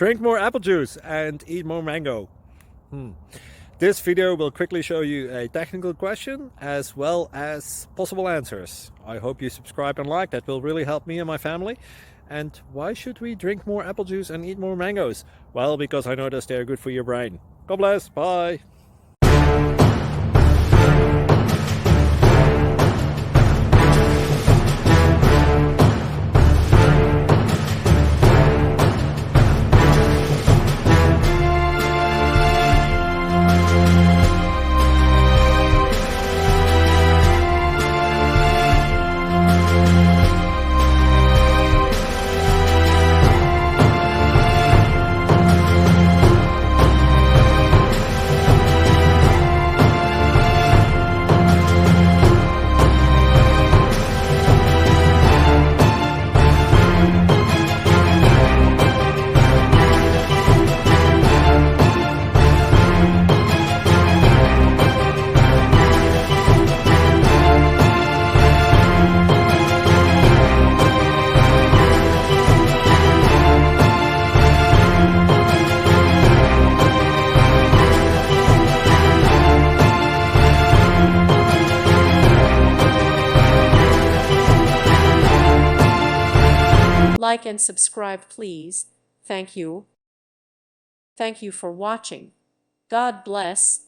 Drink more apple juice and eat more mango. This video will quickly show you a technical question as well as possible answers. I hope you subscribe and like, that will really help me and my family. And why should we drink more apple juice and eat more mangoes? Well, because I noticed they're good for your brain. God bless, bye! Like and subscribe, please. Thank you. Thank you for watching. God bless.